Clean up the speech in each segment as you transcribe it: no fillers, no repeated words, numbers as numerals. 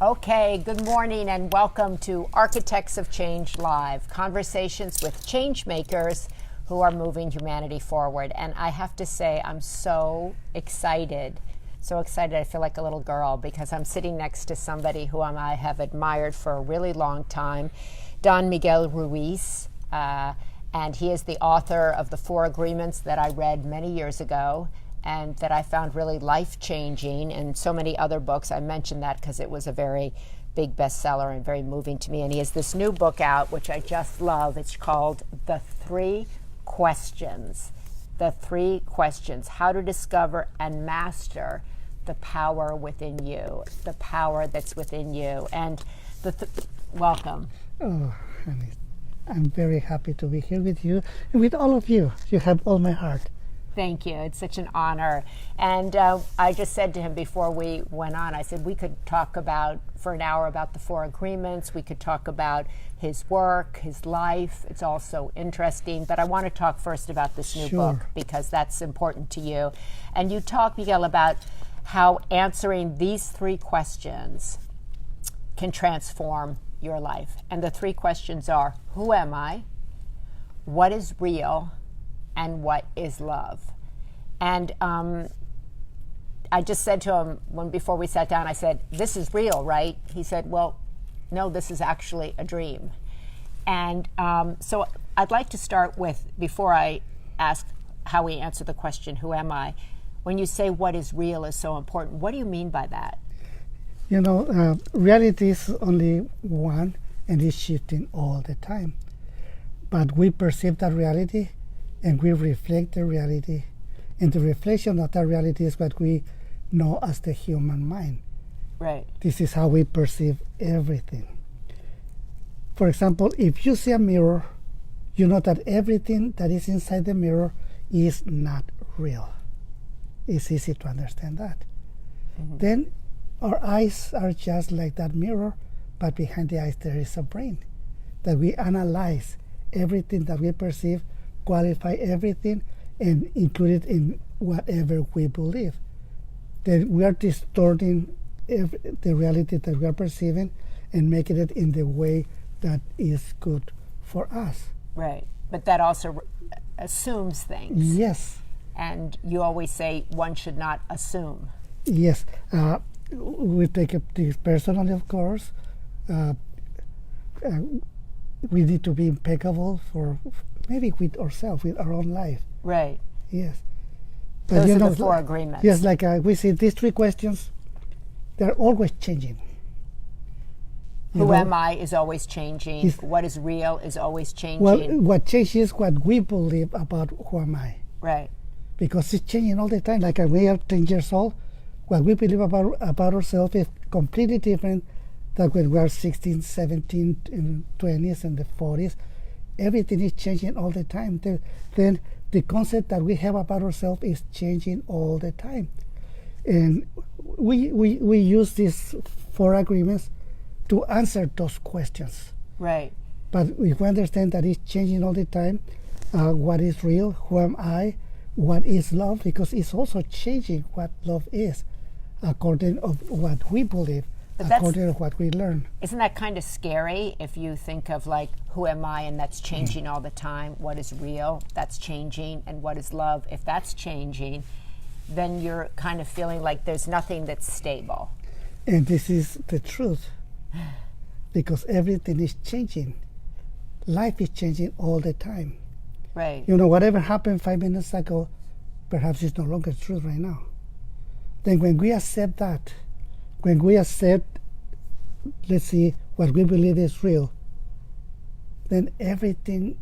Okay, good morning and welcome to Architects of Change Live, conversations with change makers who are moving humanity forward. And I have to say, I'm so excited. I feel like a little girl because I'm sitting next to somebody who I have admired for a really long time, Don Miguel Ruiz. And he is the author of the 4 Agreements that I read many years ago and that I found really life-changing, and so many other books. I mentioned that because it was a very big bestseller and very moving to me. And he has this new book out, which I just love. It's called The 3 Questions. The 3 Questions, how to discover and master the power within you, the power that's within you. And welcome. Oh, honey, I'm very happy to be here with you and with all of you. You have all my heart. Thank you. It's such an honor. And I just said to him before we went on, I said we could talk for an hour about the 4 Agreements. We could talk about his work, his life. It's all so interesting. But I want to talk first about this new book because that's important to you. And you talk, Miguel, about how answering these 3 questions can transform your life. And the 3 questions are, who am I? What is real? And what is love? And I just said to him before we sat down, I said, this is real, right? He said, well, no, this is actually a dream. And so I'd like to start with, before I ask how we answer the question, who am I? When you say what is real is so important, what do you mean by that? You know, reality is only one and it's shifting all the time. But we perceive that reality and we reflect the reality. And the reflection of that reality is what we know as the human mind. Right. This is how we perceive everything. For example, if you see a mirror, you know that everything that is inside the mirror is not real. It's easy to understand that. Mm-hmm. Then our eyes are just like that mirror, but behind the eyes there is a brain that we analyze everything that we perceive, qualify everything, and include it in whatever we believe. Then we are distorting the reality that we are perceiving and making it in the way that is good for us. Right. But that also assumes things. Yes. And you always say one should not assume. Yes. We take this personally, of course. We need to be impeccable for maybe with ourselves, with our own life. Right. Yes. But those are the 4 agreements. Yes, like we see these 3 questions, they're always changing. Who am I is always changing. What is real is always changing. Well, what changes is what we believe about who am I. Right. Because it's changing all the time. Like when we are 10 years old, what we believe about ourselves is completely different than when we are 16, 17, in 20s and the 40s. Everything is changing all the time. Then the concept that we have about ourselves is changing all the time. And we use these 4 agreements to answer those questions. Right. But if we understand that it's changing all the time, what is real, who am I, what is love, because it's also changing what love is according to what we believe. But according to what we learn. Isn't that kind of scary if you think of like, who am I, and that's changing all the time? What is real? That's changing. And what is love? If that's changing, then you're kind of feeling like there's nothing that's stable. And this is the truth, because everything is changing. Life is changing all the time. Right. You know, whatever happened 5 minutes ago, perhaps it's no longer true right now. Then when we accept that, when we accept, let's see, what we believe is real, then everything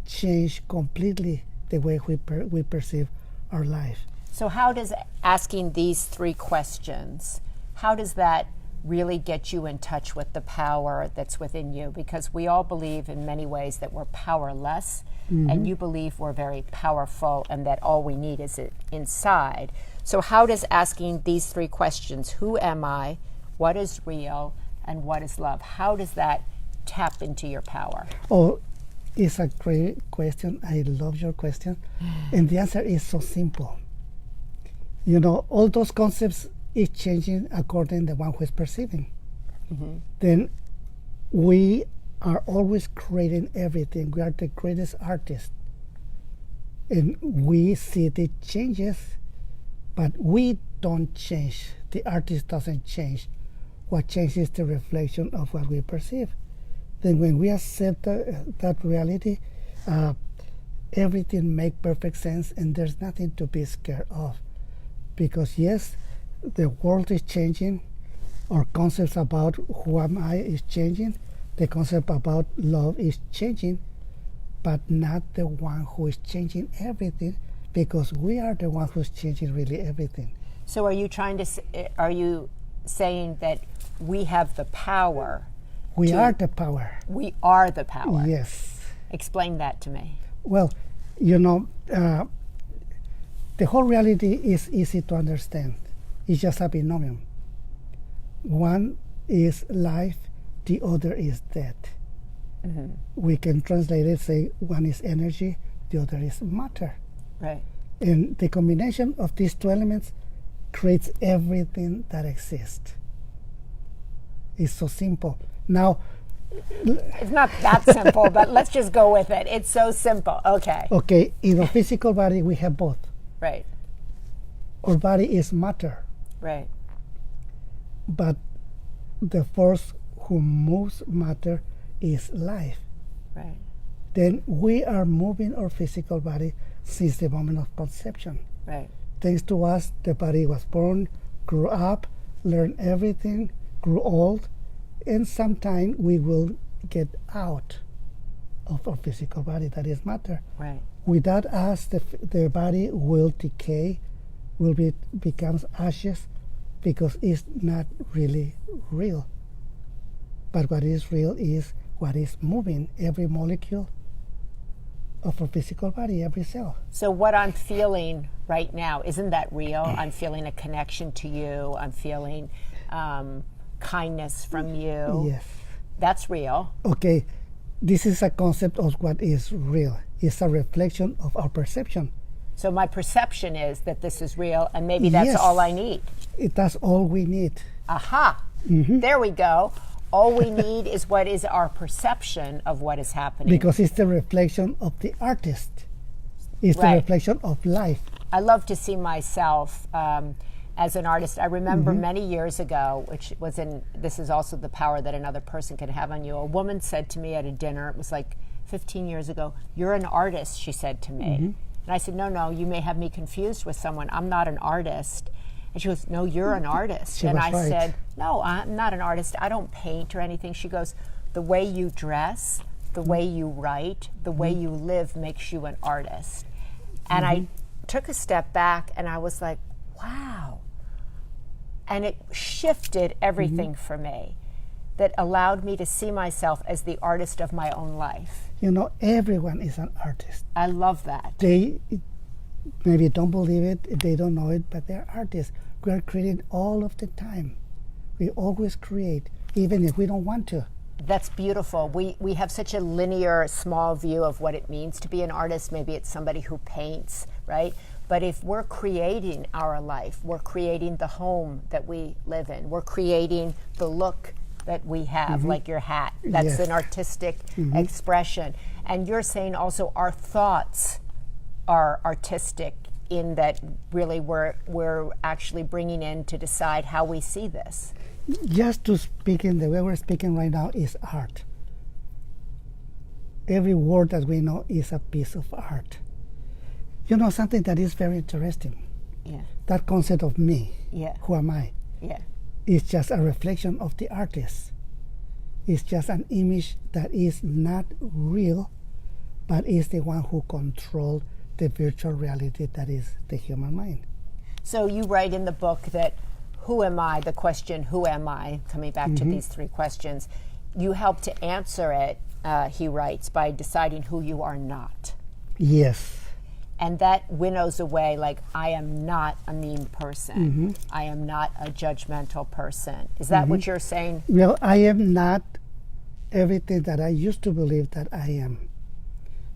changes completely the way we perceive our life. So how does asking these 3 questions, how does that really get you in touch with the power that's within you? Because we all believe in many ways that we're powerless, and you believe we're very powerful and that all we need is it inside. So how does asking these 3 questions, who am I, what is real, and what is love, how does that tap into your power? Oh, it's a great question. I love your question. And the answer is so simple. You know, all those concepts is changing according to the one who is perceiving. then we are always creating everything. We are the greatest artists. And we see the changes, but we don't change. The artist doesn't change. What changes is the reflection of what we perceive. Then when we accept that reality, everything makes perfect sense, and there's nothing to be scared of. Because yes, the world is changing. Our concepts about who am I is changing. The concept about love is changing, but not the one who is changing everything, because we are the one who's changing really everything. So are you are you saying that we have the power? We are the power. We are the power. Yes. Explain that to me. Well, the whole reality is easy to understand. It's just a binomial. One is life, the other is death. We can translate it, say one is energy, the other is matter. Right. And the combination of these two elements creates everything that exists. It's so simple. Now, it's not that simple, but let's just go with it. It's so simple. Okay. Okay, in our physical body, we have both. Right. Our body is matter. Right. But the force who moves matter is life. Right. Then we are moving our physical body since the moment of conception. Right. Thanks to us, the body was born, grew up, learned everything, grew old, and sometime we will get out of our physical body, that is matter. Right. Without us, the body will decay, becomes ashes, because it's not really real. But what is real is what is moving, every molecule of our physical body, every cell. So what I'm feeling right now, isn't that real? I'm feeling a connection to you. I'm feeling kindness from you. Yes. That's real. Okay, this is a concept of what is real. It's a reflection of our perception. So my perception is that this is real, and maybe that's Yes. all I need. That's all we need. Aha! There we go. All we need is what is our perception of what is happening. Because it's the reflection of the artist. It's Right. the reflection of life. I love to see myself as an artist. I remember many years ago, which was this is also the power that another person can have on you. A woman said to me at a dinner, it was like 15 years ago, "You're an artist," she said to me. And I said, no, you may have me confused with someone. I'm not an artist. And she goes, "No, you're an artist." She and was I right. said, "No, I'm not an artist. I don't paint or anything." She goes, "The way you dress, the way you write, the way you live makes you an artist." And I took a step back and I was like, wow. And it shifted everything for me, that allowed me to see myself as the artist of my own life. Everyone is an artist. I love that. They maybe don't believe it, they don't know it, but they're artists. We are creating all of the time. We always create, even if we don't want to. That's beautiful. We have such a linear, small view of what it means to be an artist. Maybe it's somebody who paints, right? But if we're creating our life, we're creating the home that we live in, we're creating the look that we have, like your hat. That's Yes. an artistic expression. And you're saying also our thoughts are artistic, in that really we're actually bringing in to decide how we see this. Just to speak in the way we're speaking right now is art. Every word that we know is a piece of art. Something that is very interesting. Yeah. That concept of me, Yeah. who am I, Yeah. is just a reflection of the artist. It's just an image that is not real, but is the one who controls the virtual reality that is the human mind. So you write in the book that who am I, the question, who am I, coming back to these three questions, you help to answer it, he writes, by deciding who you are not. Yes. And that winnows away, like, I am not a mean person. I am not a judgmental person. Is that what you're saying? Well, I am not everything that I used to believe that I am.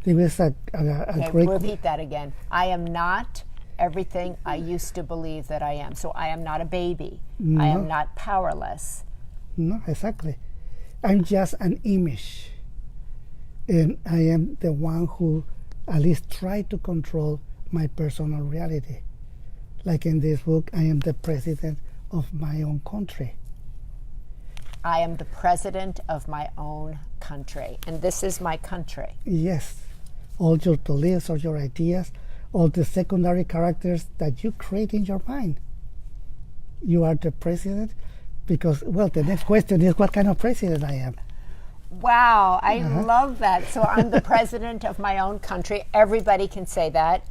There was a Okay, great... repeat that again. I am not everything I used to believe that I am. So I am not a baby. I am not powerless. No, exactly. I'm just an image. And I am the one who at least try to control my personal reality. Like in this book, I am the president of my own country. I am the president of my own country, and this is my country. Yes. All your beliefs or your ideas, all the secondary characters that you create in your mind. You are the president because, well, the next question is what kind of president I am. Wow, I love that. So I'm the president of my own country. Everybody can say that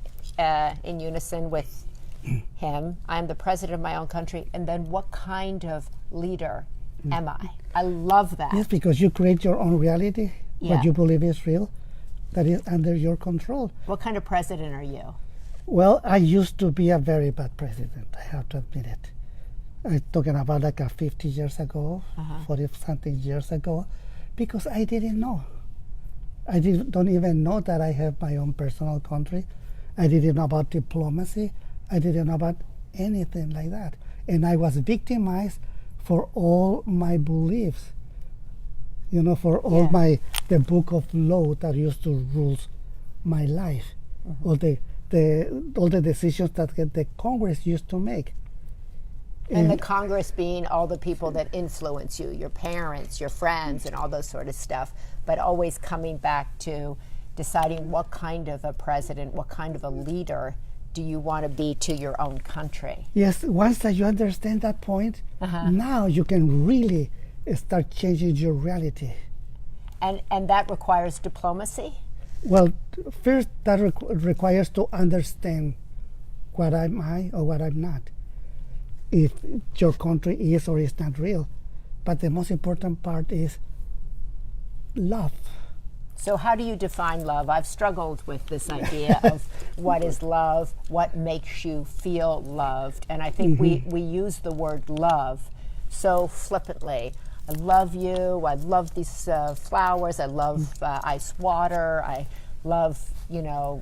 in unison with him. I'm the president of my own country. And then what kind of leader am I? I love that. Yes, because you create your own reality, Yeah. what you believe is real, that is under your control. What kind of president are you? Well, I used to be a very bad president, I have to admit it. I'm talking about like 50 years ago, 40-something years ago, because I didn't know. Don't even know that I have my own personal country. I didn't know about diplomacy. I didn't know about anything like that. And I was victimized for all my beliefs. You know, for all the book of law that used to rule my life. All the decisions that the Congress used to make. And the Congress being all the people that influence you, your parents, your friends, and all those sort of stuff, but always coming back to deciding what kind of a president, what kind of a leader do you want to be to your own country. Yes, once that you understand that point, now you can really start changing your reality. And that requires diplomacy? Well, first that requires to understand what am I or what I'm not. If your country is or is not real. But the most important part is love. So how do you define love? I've struggled with this idea of what is love, what makes you feel loved. And I think we use the word love so flippantly. I love you, I love these flowers, I love ice water, I love,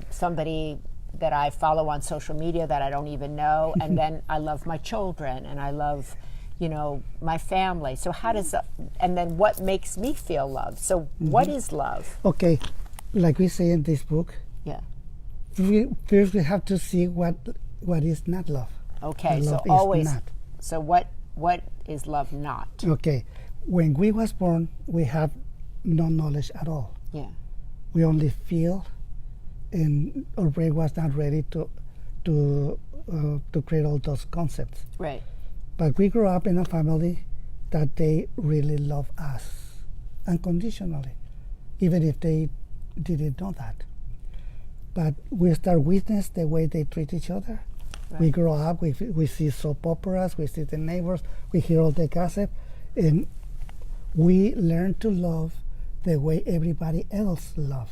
somebody that I follow on social media that I don't even know, and then I love my children, and I love, my family. So how does that, and then what makes me feel loved? So what is love? Okay, like we say in this book, first we have to see what is not love. Okay, so love always, is not. So what is love not? Okay, when we was born, we have no knowledge at all. Yeah. We only feel, and our brain was not ready to create all those concepts. Right. But we grew up in a family that they really love us unconditionally, even if they didn't know that. But we start witness the way they treat each other. Right. We grow up, we see soap operas, we see the neighbors, we hear all the gossip, and we learn to love the way everybody else loves.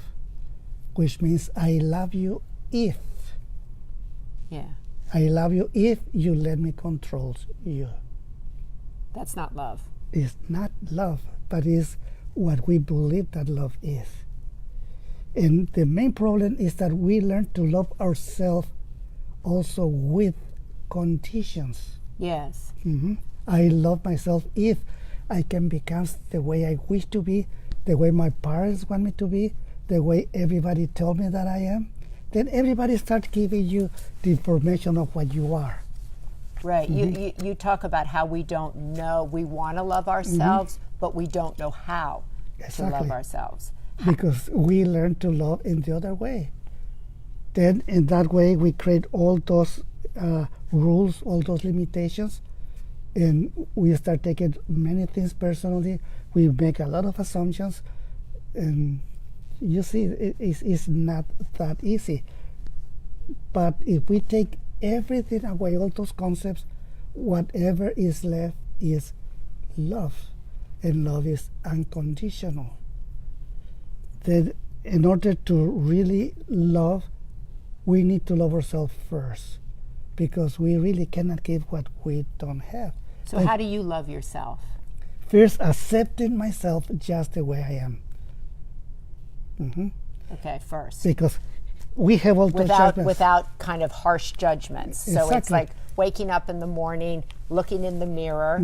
Which means I love you if. Yeah. I love you if you let me control you. That's not love. It's not love, but it's what we believe that love is. And the main problem is that we learn to love ourselves also with conditions. Yes. I love myself if I can become the way I wish to be, the way my parents want me to be, the way everybody told me that I am, then everybody starts giving you the information of what you are. Right. You talk about how we don't know, we want to love ourselves, but we don't know how to love ourselves. Because we learn to love in the other way. Then in that way we create all those rules, all those limitations, and we start taking many things personally. We make a lot of assumptions, and you see, it's not that easy. But if we take everything away, all those concepts, whatever is left is love. And love is unconditional. Then in order to really love, we need to love ourselves first. Because we really cannot give what we don't have. So how do you love yourself? First, accepting myself just the way I am. Okay, first. Because we have all those judgments. Without kind of harsh judgments. So it's like waking up in the morning, looking in the mirror,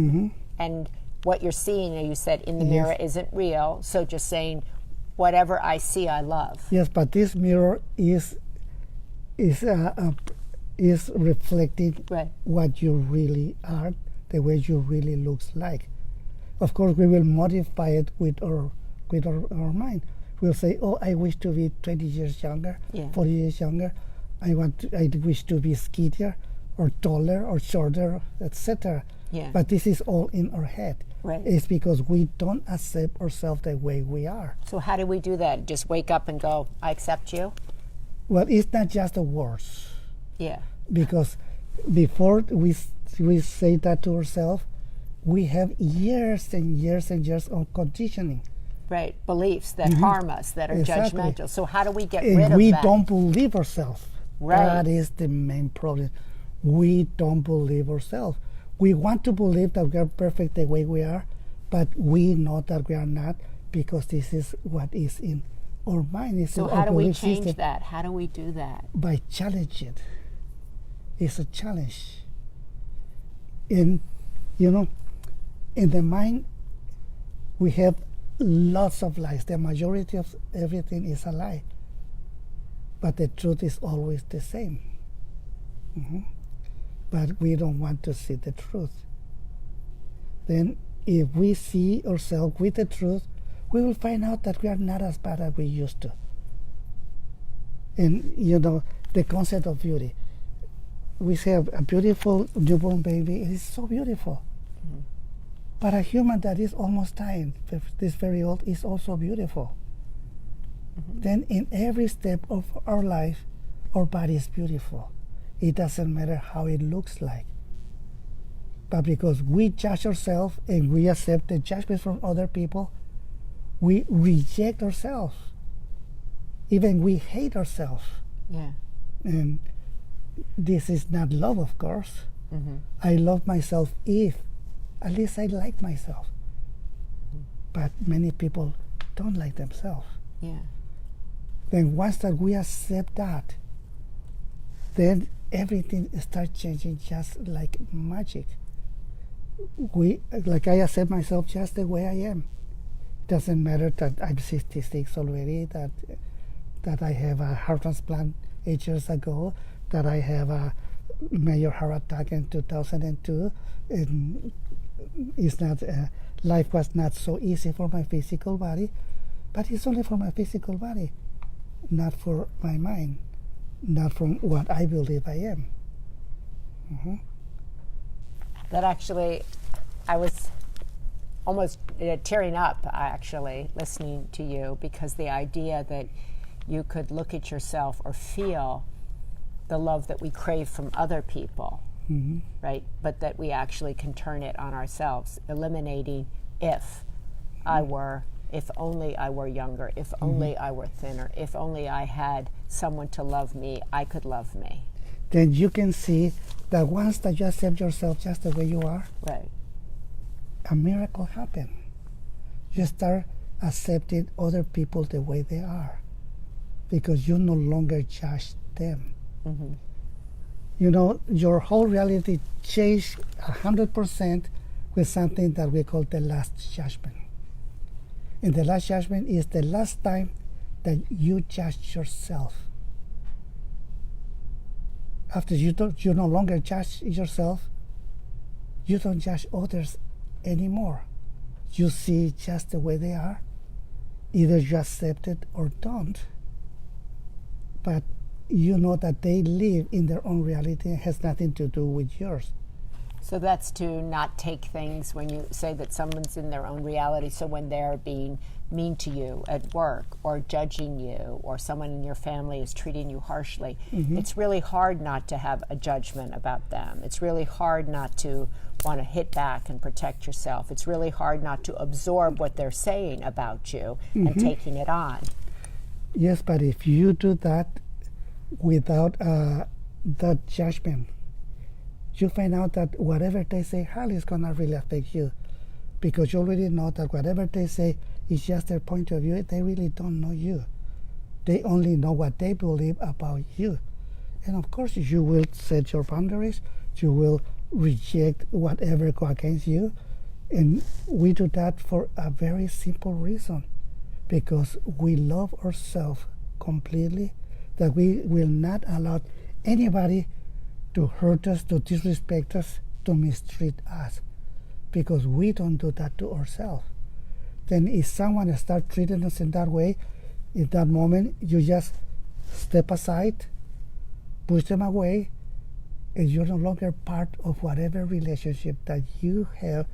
and what you're seeing, and you said in the Yes. mirror isn't real, so just saying whatever I see I love. Yes, but this mirror is reflecting Right. what you really are, the way you really looks like. Of course, we will modify it with our mind. We'll say, "Oh, I wish to be 20 years younger, Yeah. 40 years younger. I wish to be skinnier, or taller, or shorter, etc." Yeah. But this is all in our head. Right. It's because we don't accept ourselves the way we are. So how do we do that? Just wake up and go, I accept you? Well, it's not just the words. Yeah. Because before we say that to ourselves, we have years and years and years of conditioning. Right. Beliefs that harm us, that are Exactly. judgmental. So how do we get And rid of we that? don't believe ourselves. Right. That is the main problem. We don't believe ourselves. We want to believe that we are perfect the way we are, but we know that we are not, because this is what is in our mind. It's So in how our do we belief change system. that? How do we do that? By challenging it. It's a challenge. In in the mind, we have lots of lies. The majority of everything is a lie, but the truth is always the same. But we don't want to see the truth. Then if we see ourselves with the truth, we will find out that we are not as bad as we used to. And the concept of beauty. We say a beautiful newborn baby, it is so beautiful. But a human that is almost dying, this very old, is also beautiful. Then in every step of our life, our body is beautiful. It doesn't matter how it looks like. But because we judge ourselves and we accept the judgment from other people, we reject ourselves. Even we hate ourselves. Yeah. And this is not love, of course. I love myself if at least I like myself. But many people don't like themselves. Yeah. Then once that we accept that, then everything starts changing just like magic. I accept myself just the way I am. Doesn't matter that I'm 66 already, that I have a heart transplant 8 years ago, that I have a major heart attack in 2002. And it's not life was not so easy for my physical body, but it's only for my physical body, not for my mind, not from what I believe I am. That actually, I was almost tearing up, actually, listening to you, because the idea that you could look at yourself or feel the love that we crave from other people, right? But that we actually can turn it on ourselves, eliminating if only I were younger, if only I were thinner, if only I had someone to love me, I could love me. Then you can see that once that you accept yourself just the way you are, Right. a miracle happens. You start accepting other people the way they are, because you no longer judge them. Your whole reality changed 100% with something that we call the last judgment. And the last judgment is the last time that you judge yourself. After you no longer judge yourself, you don't judge others anymore. You see just the way they are. Either you accept it or don't. But you know that they live in their own reality and has nothing to do with yours. So that's to not take things when you say that someone's in their own reality. So when they're being mean to you at work or judging you, or someone in your family is treating you harshly, it's really hard not to have a judgment about them. It's really hard not to want to hit back and protect yourself. It's really hard not to absorb what they're saying about you and taking it on. Yes, but if you do that without that judgment, you find out that whatever they say hardly is going to really affect you, because you already know that whatever they say is just their point of view. They really don't know you. They only know what they believe about you. And of course, you will set your boundaries. You will reject whatever go against you. And we do that for a very simple reason, because we love ourselves completely, that we will not allow anybody to hurt us, to disrespect us, to mistreat us, because we don't do that to ourselves. Then if someone starts treating us in that way, in that moment, you just step aside, push them away, and you're no longer part of whatever relationship that you have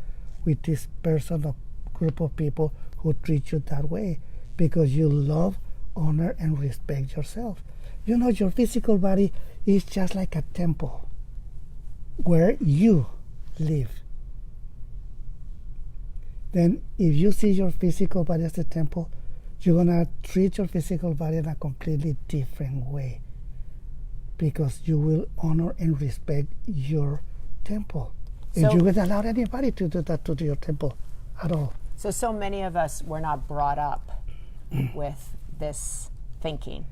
with this person or group of people who treat you that way, because you love, honor, and respect yourself. You know, your physical body is just like a temple where you live. Then if you see your physical body as a temple, you're going to treat your physical body in a completely different way, because you will honor and respect your temple. And you wouldn't allow anybody to do that to your temple at all. So many of us were not brought up with this thinking.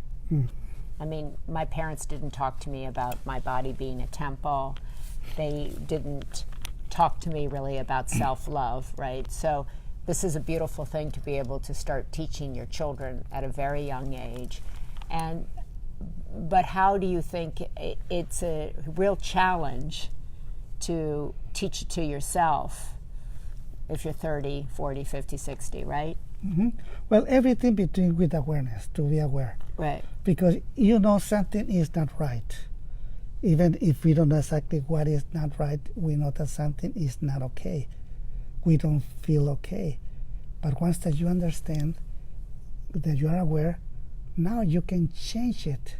I mean, my parents didn't talk to me about my body being a temple. They didn't talk to me really about self-love, right? So this is a beautiful thing to be able to start teaching your children at a very young age. But how do you think it's a real challenge to teach it to yourself if you're 30, 40, 50, 60, right? Mm-hmm. Well, everything between with awareness, to be aware. Right. Because you know something is not right. Even if we don't know exactly what is not right, we know that something is not okay. We don't feel okay. But once that you understand, that you are aware, now you can change it.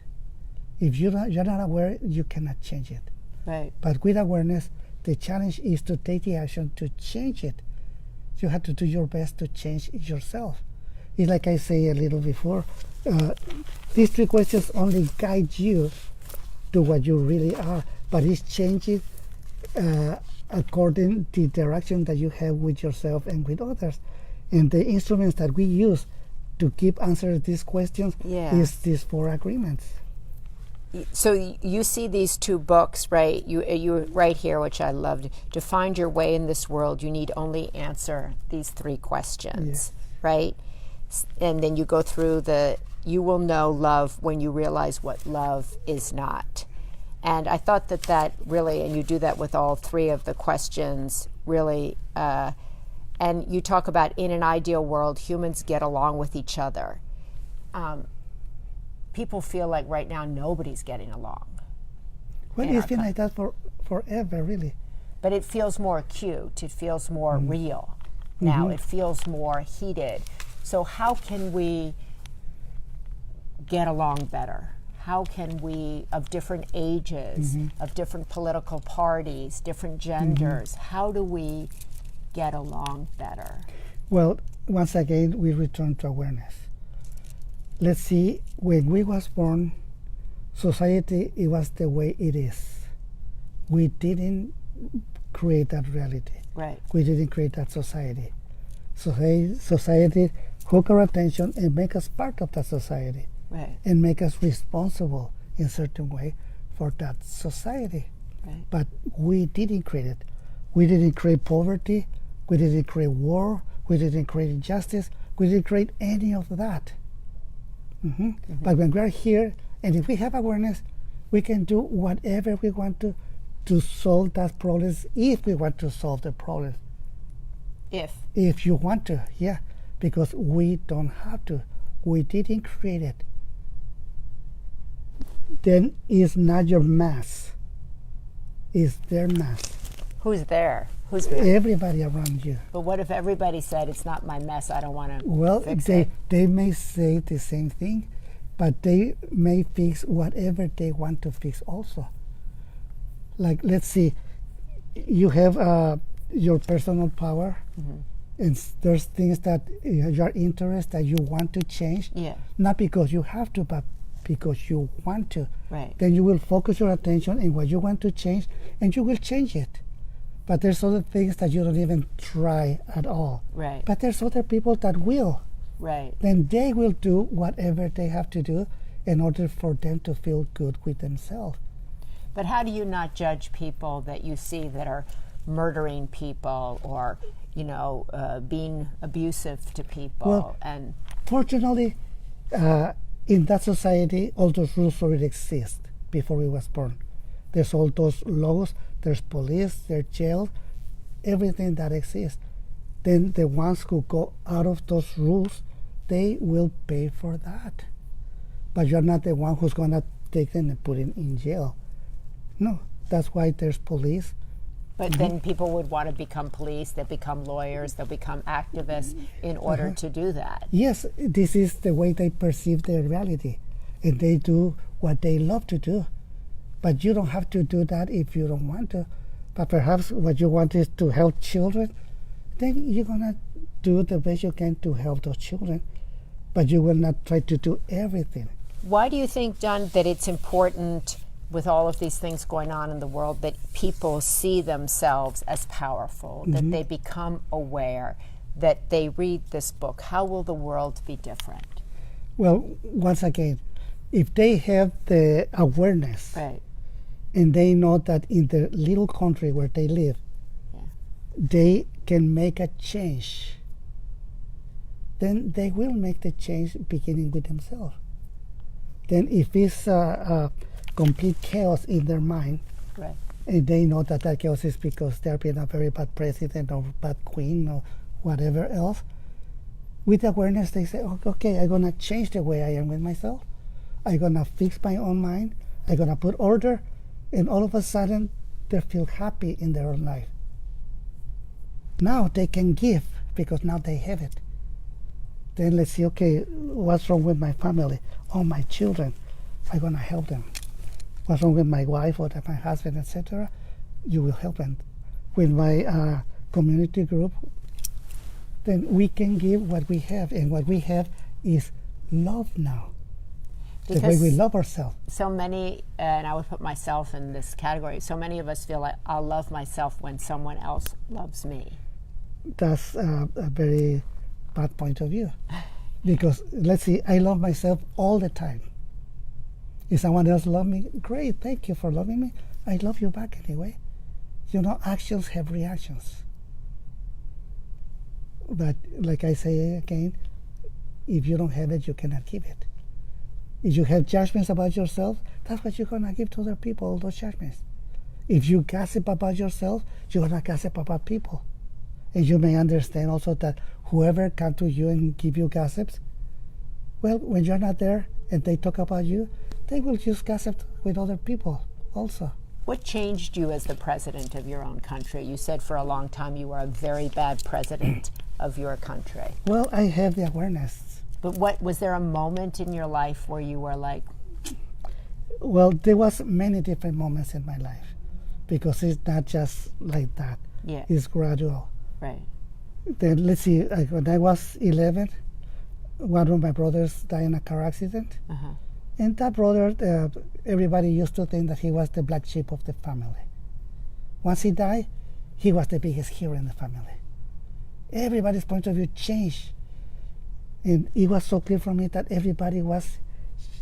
If you're not aware, you cannot change it. Right. But with awareness, the challenge is to take the action to change it. You have to do your best to change yourself. It's like I say a little before, these 3 questions only guide you to what you really are, but it's changing according to the interaction that you have with yourself and with others. And the instruments that we use to keep answering these questions is these 4 agreements. So you see these 2 books, right? You right here, which I loved. To find your way in this world, you need only answer these 3 questions, right? And then you go through you will know love when you realize what love is not. And I thought that really, and you do that with all 3 of the questions, really. And you talk about, in an ideal world, humans get along with each other. People feel like right now nobody's getting along. Well, it's been like that for forever, really. But it feels more acute. It feels more real now. It feels more heated. So how can we get along better? How can we, of different ages, of different political parties, different genders, how do we get along better? Well, once again, we return to awareness. Let's see, when we was born, society, it was the way it is. We didn't create that reality. Right. We didn't create that society. Society hook our attention and make us part of that society. Right. And make us responsible in a certain way for that society. Right. But we didn't create it. We didn't create poverty. We didn't create war. We didn't create injustice. We didn't create any of that. But when we are here, and if we have awareness, we can do whatever we want to solve that problem, if we want to solve the problem. If you want to, yeah. Because we don't have to. We didn't create it. Then it's not your mass. It's their mass. Who's there? Everybody around you. But what if everybody said, it's not my mess, I don't want to fix it? They may say the same thing, but they may fix whatever they want to fix also. Like, let's see, you have your personal power, and there's things that your interest that you want to change, not because you have to, but because you want to. Right. Then you will focus your attention in what you want to change, and you will change it. But there's other things that you don't even try at all. Right. But there's other people that will. Right. Then they will do whatever they have to do in order for them to feel good with themselves. But how do you not judge people that you see that are murdering people or, being abusive to people. Well, and fortunately, in that society, all those rules already exist before we was born. There's all those laws, there's police, there's jail, everything that exists. Then the ones who go out of those rules, they will pay for that. But you're not the one who's going to take them and put them in jail. No, that's why there's police. But then people would want to become police, they'll become lawyers, they'll become activists in order to do that. Yes, this is the way they perceive their reality. And they do what they love to do. But you don't have to do that if you don't want to. But perhaps what you want is to help children, then you're going to do the best you can to help those children. But you will not try to do everything. Why do you think, Don, that it's important with all of these things going on in the world that people see themselves as powerful, that they become aware, that they read this book? How will the world be different? Well, once again, if they have the awareness, Right. and they know that in the little country where they live, they can make a change, then they will make the change beginning with themselves. Then if it's complete chaos in their mind, Right. and they know that that chaos is because they're being a very bad president or bad queen or whatever else, with awareness they say, okay, I'm going to change the way I am with myself. I'm going to fix my own mind. I'm going to put order. And all of a sudden, they feel happy in their own life. Now they can give because now they have it. Then let's see, okay, what's wrong with my family? Oh, my children. I'm going to help them. What's wrong with my wife or my husband, etc.? You will help them. With my community group, then we can give what we have. And what we have is love now. Because the way we love ourselves. So many, and I would put myself in this category, so many of us feel like I'll love myself when someone else loves me. That's a very bad point of view. Because, let's see, I love myself all the time. If someone else loves me, great, thank you for loving me. I love you back anyway. Actions have reactions. But like I say again, if you don't have it, you cannot give it. If you have judgments about yourself, that's what you're going to give to other people, all those judgments. If you gossip about yourself, you're going to gossip about people. And you may understand also that whoever comes to you and give you gossips, well, when you're not there and they talk about you, they will just gossip with other people also. What changed you as the president of your own country? You said for a long time you were a very bad president of your country. Well, I have the awareness. But what was there a moment in your life where you were like? Well, there was many different moments in my life because it's not just like that. Yeah. It's gradual. Right. Then let's see, when I was 11, one of my brothers died in a car accident. Uh-huh. And that brother, everybody used to think that he was the black sheep of the family. Once he died, he was the biggest hero in the family. Everybody's point of view changed. And it was so clear for me that everybody was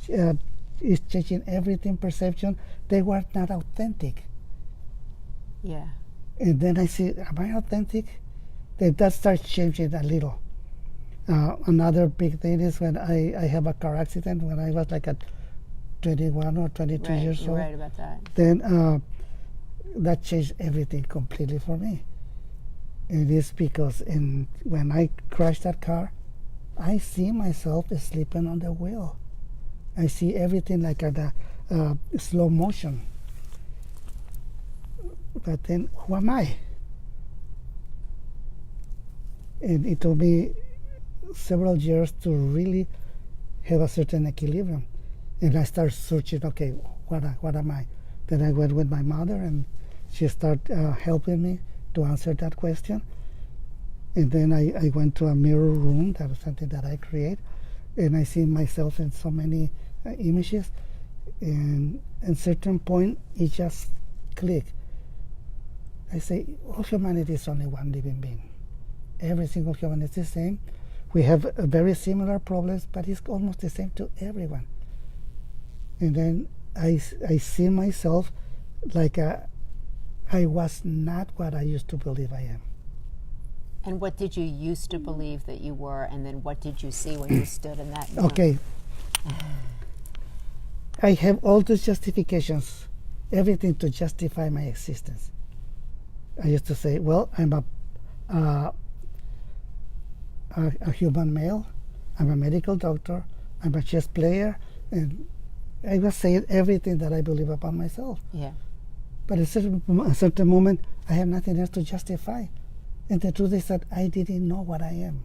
is changing everything, perception. They were not authentic. Yeah. And then I see, am I authentic? Then that starts changing a little. Another big thing is when I have a car accident when I was like at 21 or 22 Right, years you're old. right about that. Then that changed everything completely for me. It is because when I crashed that car, I see myself sleeping on the wheel. I see everything like at a slow motion. But then, who am I? And it took me several years to really have a certain equilibrium. And I started searching, okay, what am I? Then I went with my mother and she started helping me to answer that question. And then I went to a mirror room, that was something that I create, and I see myself in so many images. And at a certain point, it just clicked. I say, all humanity is only one living being. Every single human is the same. We have very similar problems, but it's almost the same to everyone. And then I see myself like a I was not what I used to believe I am. And what did you used to believe that you were, and then what did you see when you stood in that mirror? Okay. I have all those justifications, everything to justify my existence. I used to say, well, I'm a human male, I'm a medical doctor, I'm a chess player, and I was saying everything that I believe about myself. Yeah. But at a certain moment, I have nothing else to justify. And the truth is that I didn't know what I am,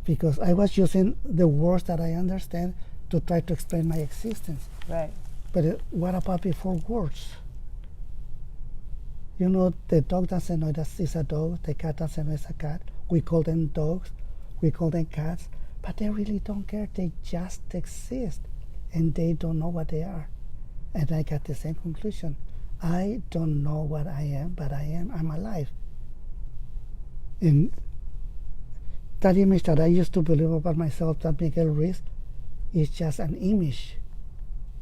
because I was using the words that I understand to try to explain my existence. Right. But what about before words? You know, the dog doesn't know that it's a dog, the cat doesn't know it's a cat. We call them dogs, we call them cats, but they really don't care. They just exist, and they don't know what they are. And I got the same conclusion. I don't know what I am, but I'm alive. And that image that I used to believe about myself, that Miguel Ruiz, is just an image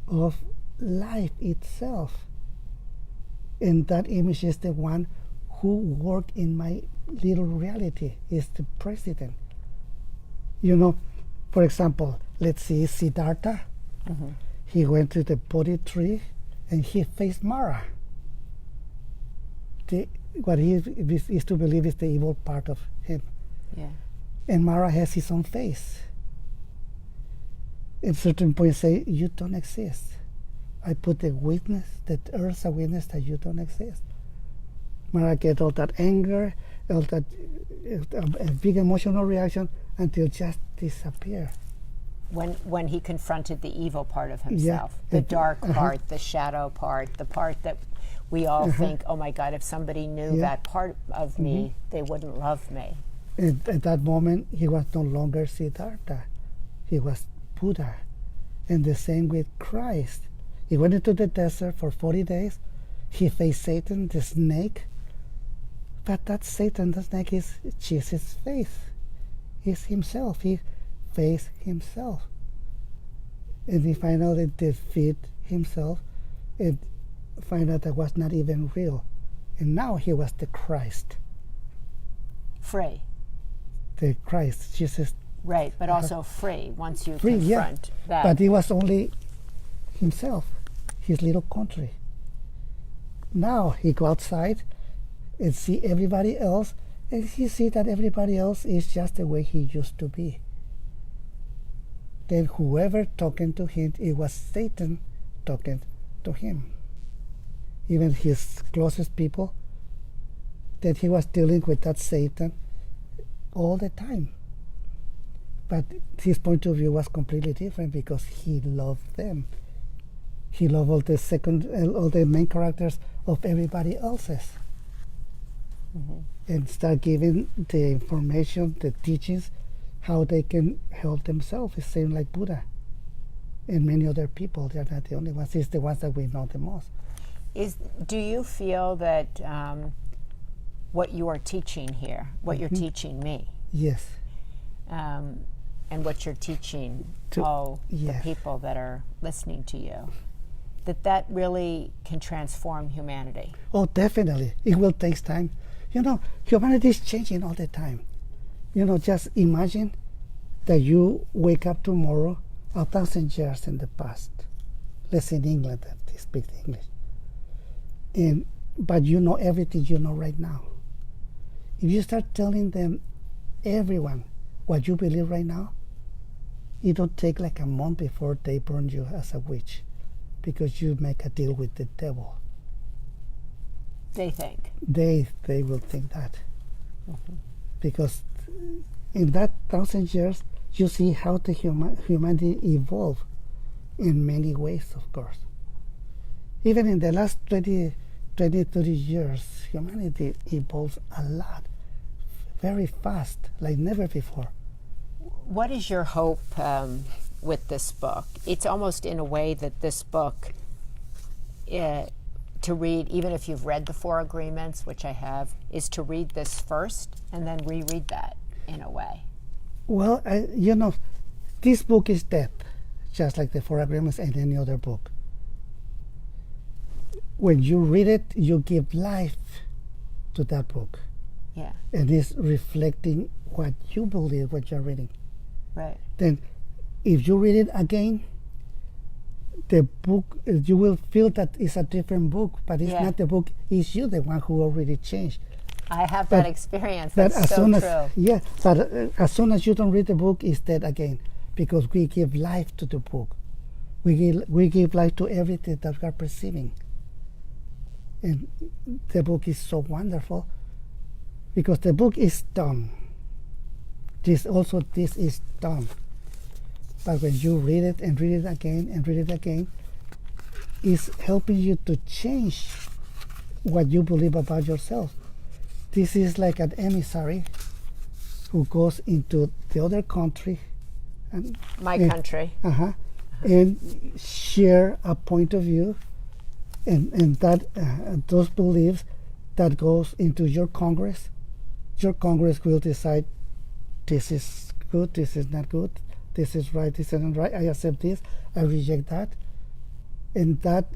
of life itself. And that image is the one who worked in my little reality, is the president. You know, for example, let's see Siddhartha. Mm-hmm. He went to the Bodhi tree and he faced Mara. What he is to believe is the evil part of him. Yeah. And Mara has his own face. At certain point say, you don't exist. I put the witness, that earth's a witness that you don't exist. Mara get all that anger, all that a big emotional reaction until just disappear. When he confronted the evil part of himself, the dark part, the shadow part, the part that we all think, oh my God, if somebody knew that part of me, they wouldn't love me. At that moment, he was no longer Siddhartha. He was Buddha. And the same with Christ. He went into the desert for 40 days. He faced Satan, the snake. But that Satan, the snake, is Jesus' face. He's himself. He faced himself. And he finally defeated himself and find out that was not even real. And now he was the Christ. Free. The Christ, Jesus. Right, but also free once you Free, confront that. But he was only himself, his little country. Now he go outside and see everybody else, and he see that everybody else is just the way he used to be. Then whoever talking to him, it was Satan talking to him. Even his closest people, that he was dealing with that Satan all the time. But his point of view was completely different because he loved them. He loved all the main characters of everybody else's. Mm-hmm. And start giving the information, the teachings, how they can help themselves. It's same like Buddha and many other people. They're not the only ones. It's the ones that we know the most. Do you feel that what you are teaching here, what you're teaching me, yes, and what you're teaching the people that are listening to you, that really can transform humanity? Oh, definitely. It will take time. You know, humanity is changing all the time. You know, just imagine that you wake up tomorrow 1,000 years in the past. Let's say in England that they speak English. But you know everything you know right now. If you start telling them, everyone, what you believe right now, it don't take like a month before they burn you as a witch, because you make a deal with the devil. They think. They will think that. Mm-hmm. Because in that 1,000 years, you see how the humanity evolved in many ways, of course. Even in the last 20, 30 years, humanity evolves a lot, very fast, like never before. What is your hope with this book? It's almost in a way that this book, to read, even if you've read the 4 Agreements, which I have, is to read this first and then reread that in a way. Well, you know, this book is dead, just like the 4 Agreements and any other book. when you read it, you give life to that book. Yeah. And it's reflecting what you believe, what you're reading. Right. Then if you read it again, the book, you will feel that it's a different book, but it's not the book, it's you, the one who already changed. I have that experience. That's so true. But as soon as you don't read the book, it's dead again, because we give life to the book. We give life to everything that we are perceiving. And the book is so wonderful, because the book is done. This is done. But when you read it and read it again and read it again, it's helping you to change what you believe about yourself. This is like an emissary who goes into the other country, and country, and share a point of view, and that those beliefs that goes into your Congress. Your Congress will decide, this is good, this is not good, this is right, this isn't right, I accept this, I reject that. And that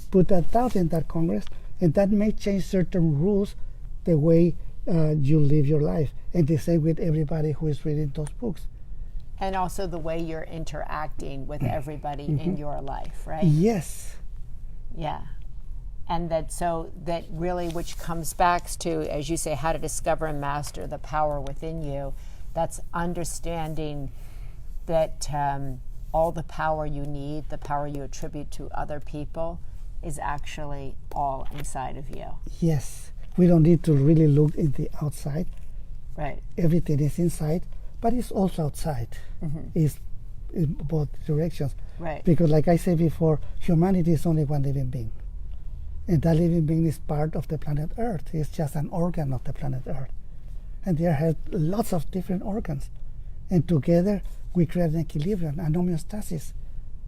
put that out in that Congress, and that may change certain rules, the way you live your life. And the same with everybody who is reading those books. And also the way you're interacting with everybody in your life, right? Yes. Yeah. And that really, which comes back to, as you say, how to discover and master the power within you. That's understanding that all the power you need, the power you attribute to other people, is actually all inside of you. Yes. We don't need to really look in the outside. Right. Everything is inside, but it's also outside. It's in both directions. Right. Because like I said before, humanity is only one living being. And that living being is part of the planet Earth. It's just an organ of the planet Earth. And there are lots of different organs. And together we create an equilibrium, an homeostasis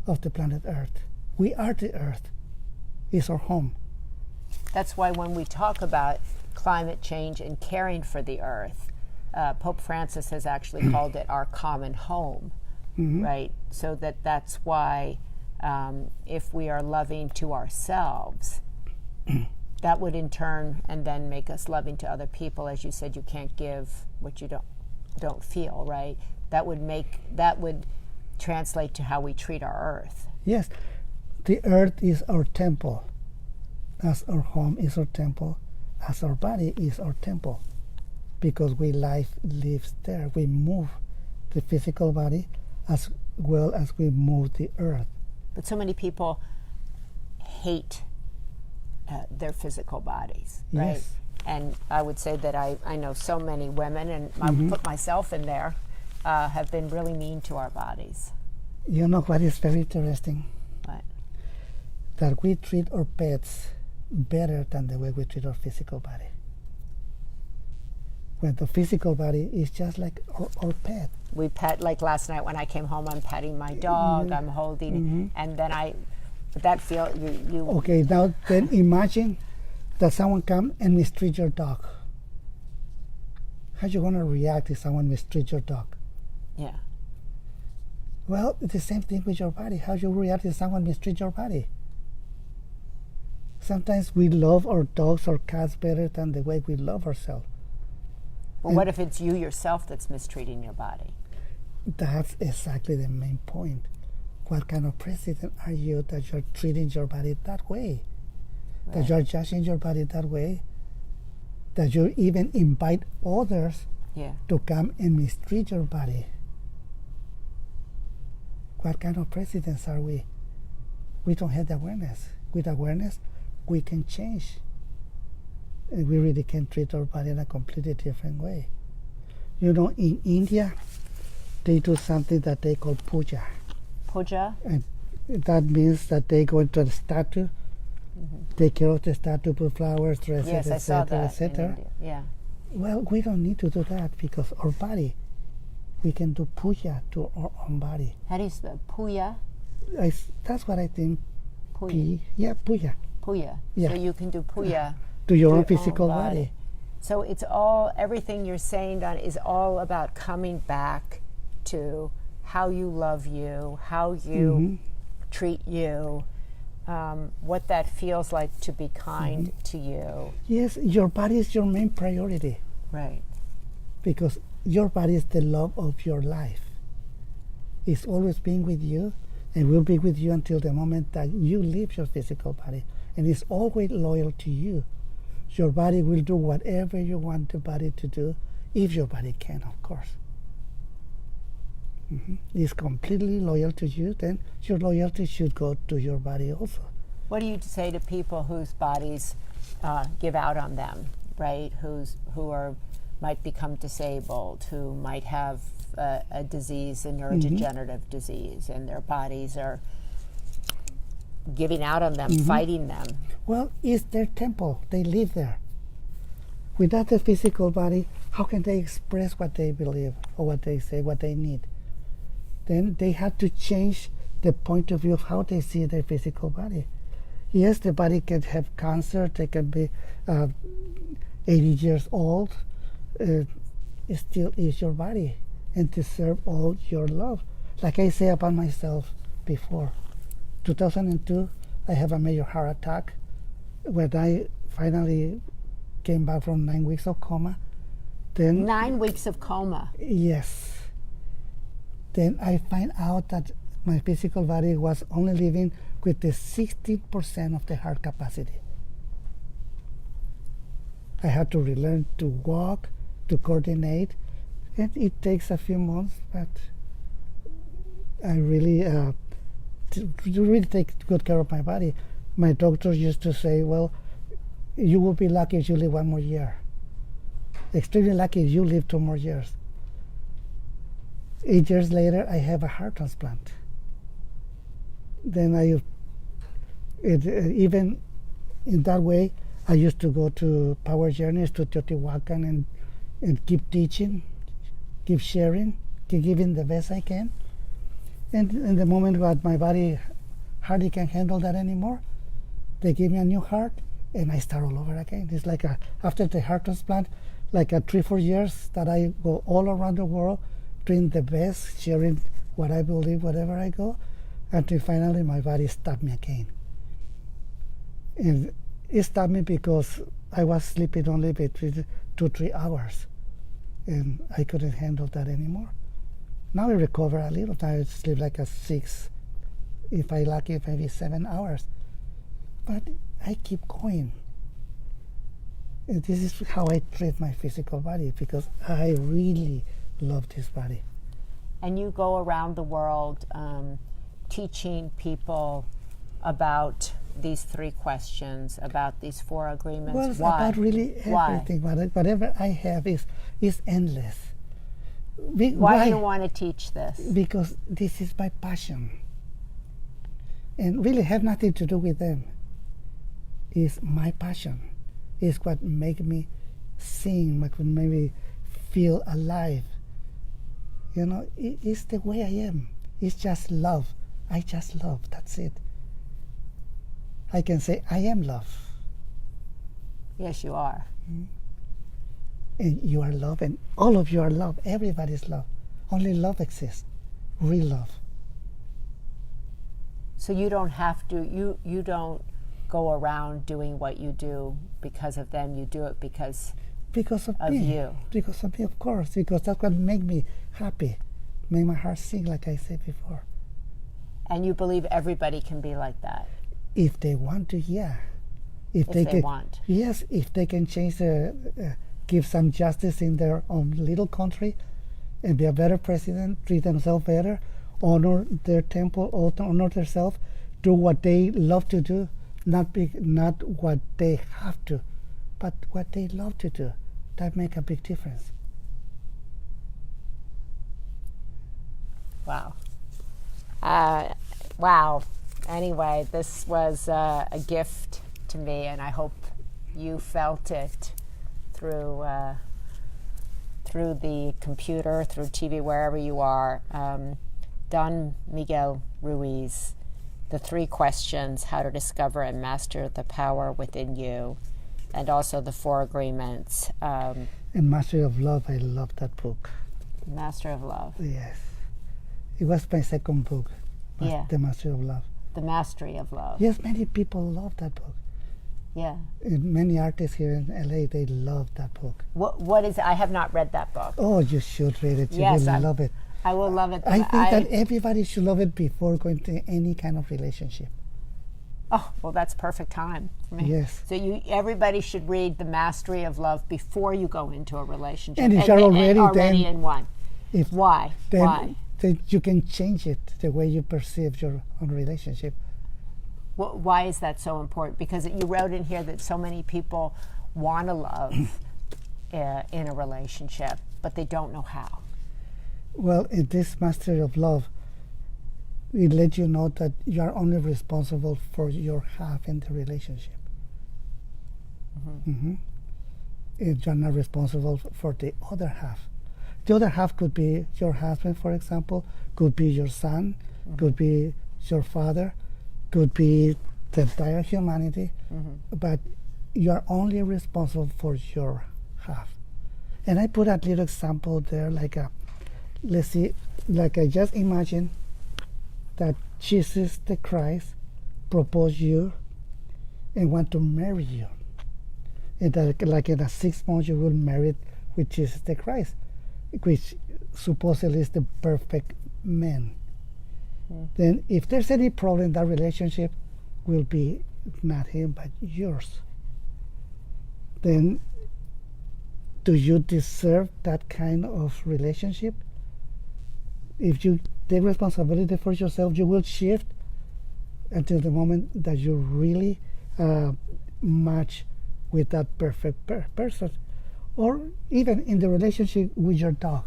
of the planet Earth. We are the Earth. It's our home. That's why when we talk about climate change and caring for the Earth, Pope Francis has actually called it our common home, right? So that's why if we are loving to ourselves, that would in turn and then make us loving to other people. As you said, you can't give what you don't feel, right? That would translate to how we treat our Earth. Yes, the Earth is our temple. As our home is our temple, as our body is our temple, because life lives there. We move the physical body as well as we move the earth. But so many people hate their physical bodies, right? Yes. And I would say that I know so many women, and I put myself in there, have been really mean to our bodies. You know what is very interesting? What? That we treat our pets better than the way we treat our physical body. When the physical body is just like our pet. We pet, like last night when I came home, I'm petting my dog, I'm holding, and then you. Okay, now then imagine that someone come and mistreat your dog. How you gonna react if someone mistreats your dog? Yeah. Well, it's the same thing with your body. How you react if someone mistreats your body? Sometimes we love our dogs or cats better than the way we love ourselves. Well, what if it's you yourself that's mistreating your body? That's exactly the main point. What kind of president are you that you're treating your body that way? Right. That you're judging your body that way? That you even invite others to come and mistreat your body? What kind of presidents are we? We don't have the awareness. With awareness, we can change. And we really can treat our body in a completely different way. You know, in India, they do something that they call puja. Puja? And that means that they go into the statue, take care of the statue, put flowers, dress it, etc., etc. Yeah. Well, we don't need to do that because our body, we can do puja to our own body. How do you spell puja? That's what I think. Puja. Puja. Puja. Yeah. So you can do puja to your own physical body. So it's everything you're saying, Don, is all about coming back to how you love you, how you treat you, what that feels like to be kind to you. Yes, your body is your main priority. Right. Because your body is the love of your life. It's always been with you and will be with you until the moment that you leave your physical body. And it's always loyal to you. Your body will do whatever you want the body to do, if your body can, of course. It's completely loyal to you, then your loyalty should go to your body also. What do you say to people whose bodies give out on them, right? Who might become disabled, who might have a disease, a neurodegenerative disease, and their bodies are giving out on them, fighting them? Well, it's their temple. They live there. Without the physical body, how can they express what they believe or what they say, what they need? Then they have to change the point of view of how they see their physical body. Yes, the body can have cancer, they can be 80 years old. It still is your body and deserve all your love. Like I say about myself before, 2002, I have a major heart attack. When I finally came back from 9 weeks of coma, then 9 weeks of coma. Yes. Then I find out that my physical body was only living with the 60% of the heart capacity. I had to relearn to walk, to coordinate, and it takes a few months, but I really to really take good care of my body. My doctor used to say, well, you will be lucky if you live 1 more year. Extremely lucky if you live 2 more years. 8 years later, I have a heart transplant. Then even in that way, I used to go to power journeys to Teotihuacan and keep teaching, keep sharing, keep giving the best I can. And in the moment that my body hardly can handle that anymore, they give me a new heart and I start all over again. It's like after the heart transplant, like 3-4 years that I go all around the world, doing the best, sharing what I believe wherever I go, until finally my body stopped me again. And it stopped me because I was sleeping only between 2-3 hours, and I couldn't handle that anymore. Now I recover a little. I sleep like 6, if I lucky, maybe 7 hours. But I keep going. And this is how I treat my physical body, because I really love this body. And you go around the world teaching people about these 3 questions, about these 4 agreements. Well, it's Why? about really everything. Why? Whatever I have is endless. Why do you want to teach this? Because this is my passion. And really have nothing to do with them. It's my passion. It's what makes me sing, what makes me feel alive. You know, it's the way I am. It's just love. I just love. That's it. I can say I am love. Yes, you are. And you are love, and all of you are love. Everybody's love. Only love exists. Real love. So you don't have to, you don't go around doing what you do because of them. You do it because of me. you. Because of me, of course. Because that's what makes me happy. Make my heart sing, like I said before. And you believe everybody can be like that? If they want to, yeah. If they can, want. Yes, if they can change give some justice in their own little country and be a better president, treat themselves better, honor their temple, honor themselves, do what they love to do, not what they have to, but what they love to do. That makes a big difference. Wow. Wow. Anyway, this was a gift to me, and I hope you felt it through the computer, through TV, wherever you are. Don Miguel Ruiz, the 3 questions, how to discover and master the power within you, and also the 4 agreements. And Master of Love, I love that book. Master of Love. Yes. It was my second book, The Master of Love. The Mastery of Love. Yes, many people love that book. Yeah. And many artists here in LA, they love that book. What is? I have not read that book. Oh, you should read it. You Yes, will love it. I will love it. I think that everybody should love it before going to any kind of relationship. Oh, well, that's perfect time for me. Yes. So everybody should read The Mastery of Love before you go into a relationship. And if you're already in one. Why? Then, Why? Then you can change it, the way you perceive your own relationship. Well, why is that so important? Because you wrote in here that so many people want to love in a relationship, but they don't know how. Well, in this Mastery of Love, it lets you know that you are only responsible for your half in the relationship. You're not responsible for the other half. The other half could be your husband, for example, could be your son, could be your father, could be the entire humanity, but you are only responsible for your half. And I put a little example there, like let's see, like I just imagine that Jesus the Christ proposed you and want to marry you. And that, like in 6 months you will marry with Jesus the Christ, which supposedly is the perfect man. Then if there's any problem, that relationship will be not him but yours. Then do you deserve that kind of relationship? If you take responsibility for yourself, you will shift until the moment that you really match with that perfect person. Or even in the relationship with your dog.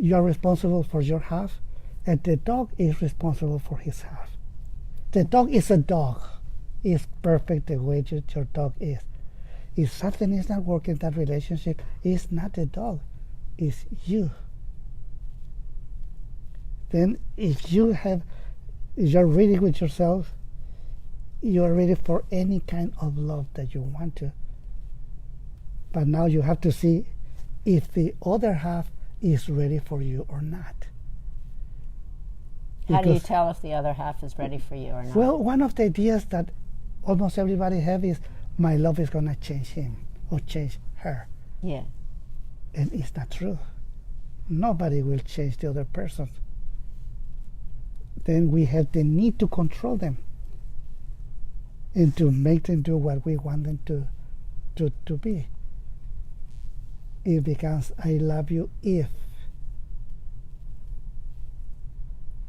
You are responsible for your half, and the dog is responsible for his half. The dog is a dog. It's perfect the way your dog is. If something is not working in that relationship, it's not the dog, it's you. Then if you're ready with yourself, you're ready for any kind of love that you want to. But now you have to see if the other half is ready for you or not. How do you tell if the other half is ready for you or not? Well, one of the ideas that almost everybody have is, my love is going to change him or change her. Yeah. And it's not true. Nobody will change the other person. Then we have the need to control them and to make them do what we want them to be. It becomes, I love you if.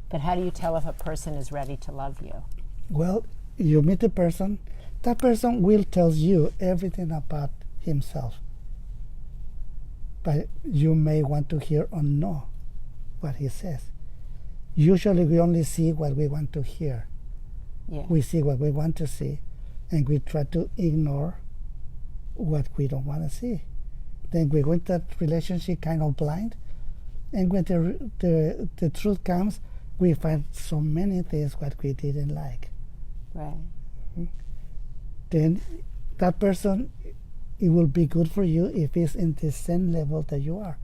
But how do you tell if a person is ready to love you? Well, you meet the person, that person will tell you everything about himself. But you may want to hear or know what he says. Usually we only see what we want to hear. Yeah. We see what we want to see, and we try to ignore what we don't want to see. Then we go into that relationship kind of blind, and when the truth comes, we find so many things what we didn't like. Right. Then that person, it will be good for you if it's in the same level that you are.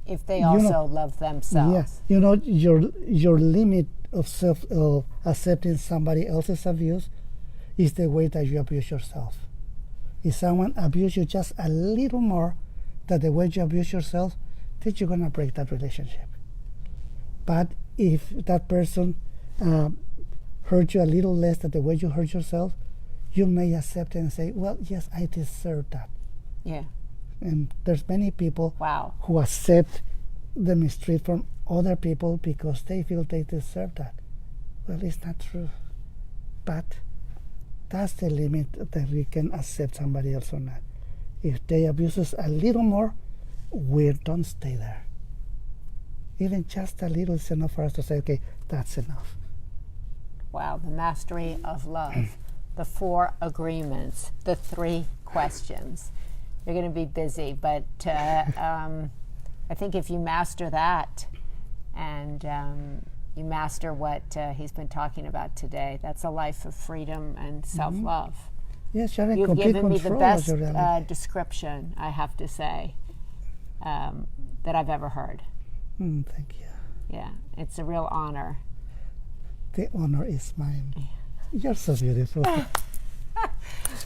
If they also love themselves. Yeah, your limit of accepting somebody else's abuse is the way that you abuse yourself. If someone abuses you just a little more than the way you abuse yourself, then you're gonna break that relationship. But if that person hurt you a little less than the way you hurt yourself, you may accept it and say, well, yes, I deserve that. Yeah. And there's many people Wow. who accept the mistreat from other people because they feel they deserve that. Well, it's not true. But that's the limit that we can accept somebody else or not. If they abuse us a little more, we don't stay there. Even just a little is enough for us to say, okay, that's enough. Wow, the mastery of love, the 4 agreements, the 3 questions. You're going to be busy, but I think if you master that and you master what he's been talking about today, that's a life of freedom and self-love. Yes, you're in You've complete given me the control best of your reality. description, I have to say, that I've ever heard. Thank you. Yeah, it's a real honor. The honor is mine. You're so beautiful.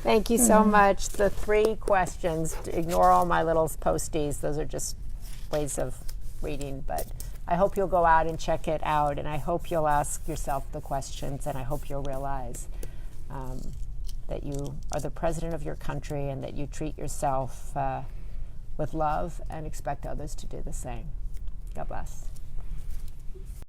Thank you so much. The 3 questions, ignore all my little posties. Those are just ways of reading, but I hope you'll go out and check it out, and I hope you'll ask yourself the questions, and I hope you'll realize that you are the president of your country and that you treat yourself with love and expect others to do the same. God bless.